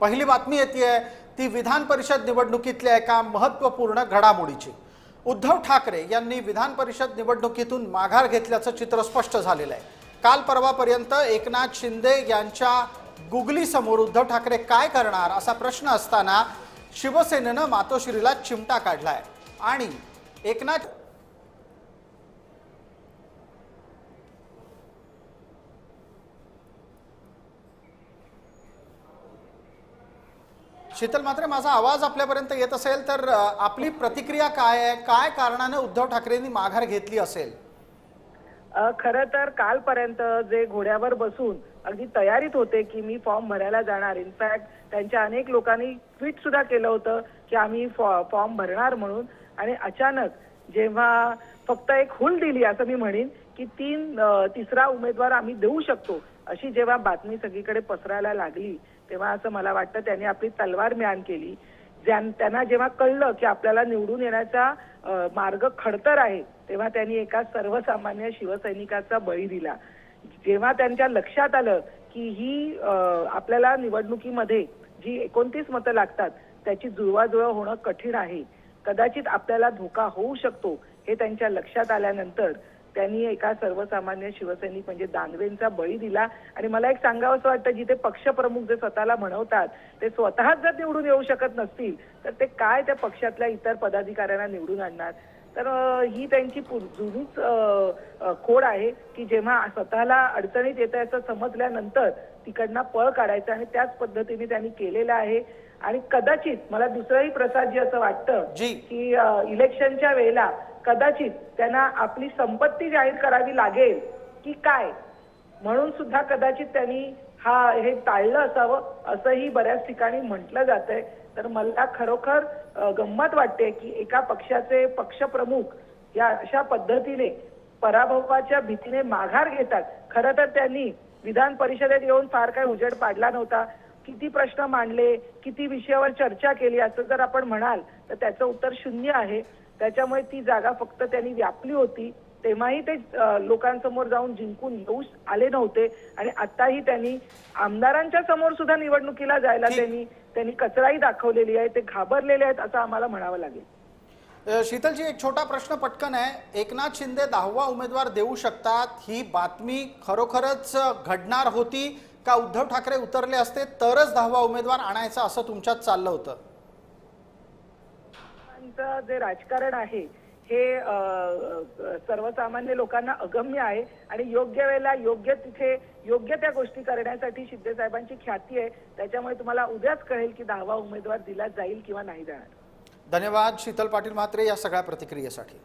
पहिली बातमी येते ती विधान परिषद निवडणुकीतल्या एका महत्त्वपूर्ण घडामोडीची। उद्धव ठाकरे यांनी विधान परिषद निवडणुकीतून माघार घेतल्याचं चित्र स्पष्ट झालेलं आहे। काल परवापर्यंत एकनाथ शिंदे यांच्या गुगली समोर उद्धव ठाकरे काय करणार असा प्रश्न असताना शिवसेनेनं मातोश्रीला चिमटा काढलाय आणि एकनाथ शीतल मात्र माझा आवाज आपल्यापर्यंत येत असेल तर आपली प्रतिक्रिया काय आहे? काय कारणाने उद्धव ठाकरेंनी माघार घेतली असेल? खरं तर कालपर्यंत जे घोड्यावर बसून अगदी तयारीत होते की मी फॉर्म भरायला जाणार, इनफॅक्ट त्यांच्या अनेक लोकांनी ट्विट सुद्धा केलं होतं की आम्ही फॉर्म भरणार म्हणून, आणि अचानक जेव्हा फक्त एक हुल दिली असं मी म्हणेन की तिसरा उमेदवार आम्ही देऊ शकतो अशी जेव्हा बातमी सगळीकडे पसरायला लागली तेव्हा असं मला वाटतं त्यांनी आपली तलवार म्यान केली। त्यांना जेव्हा कळलं की आपल्याला निवडून येण्याचा मार्ग खडतर आहे तेव्हा त्यांनी एका सर्वसामान्य शिवसैनिकाचा बळी दिला। जेव्हा त्यांच्या लक्षात आलं की ही आपल्याला निवडणुकीमध्ये जी 29 मतं लागतात त्याची जुळवाजुळव होणं कठीण आहे, कदाचित आपल्याला धोका होऊ शकतो हे त्यांच्या लक्षात आल्यानंतर त्यांनी एका सर्वसामान्य शिवसैनिक म्हणजे दानवेंचा बळी दिला। आणि मला एक सांगावंसं वाटतं, जिथे पक्षप्रमुख जे स्वतःला म्हणवतात ते स्वतःच जर निवडून येऊ शकत नसतील तर ते काय त्या पक्षातल्या इतर पदाधिकाऱ्यांना निवडून आणणार? तर ही त्यांची जुनीच खोड आहे की जेव्हा स्वतःला अडचणीत येत आहे असं समजल्यानंतर तिकडनं पळ काढायचं, आणि त्याच पद्धतीने त्यांनी केलेलं आहे। आणि कदाचित मला दुसरंही प्रसादजी असं वाटतं की इलेक्शनच्या वेळेला कदाचित त्यांना आपली संपत्ती जाहीर करावी लागेल की काय म्हणून सुद्धा कदाचित त्यांनी हे टाळलं असावं असंही बऱ्याच ठिकाणी म्हटलं जातंय। तर मला खरोखर गंमत वाटते की एका पक्षाचे पक्षप्रमुख या अशा पद्धतीने पराभवाच्या भीतीने माघार घेतात। खरं तर त्यांनी विधान परिषदेत येऊन फार काही उजेड पाडला नव्हता, किती प्रश्न मांडले, किती विषयावर चर्चा केली असं जर आपण म्हणाल तर त्याचं उत्तर शून्य आहे। त्याच्यामुळे ती जागा फक्त त्यांनी व्यापली होती, तेव्हाही ते लोकांसमोर जाऊन जिंकून येऊ आले नव्हते, आणि आताही त्यांनी आमदारांच्या समोर सुद्धा निवडणुकीला जायला त्यांनी कचराई दाखवलेली आहे, ते घाबरलेले आहेत असं आम्हाला म्हणावं लागेल। शीतलजी, एक छोटा प्रश्न पटकन आहे, एकनाथ शिंदे 10वा उमेदवार देऊ शकतात ही बातमी खरोखरच घडणार होती का उद्धव ठाकरे उतरले असते तरच 10वा उमेदवार आणायचा असं तुमच्यात चाललं होतं? जे राजकारण आहे हे सर्वसामान्य लोकांना अगम्य आहे, आणि योग्य वेळेला योग्य तिथे योग्य त्या गोष्टी करण्यासाठी शिंदे साहेबांची ख्याती आहे। त्याच्यामुळे तुम्हाला उद्याच कळेल की 10वा उमेदवार दिला जाईल किंवा नाही जाणार। धन्यवाद शीतल पाटील म्हात्रे या सगळ्या प्रतिक्रियेसाठी।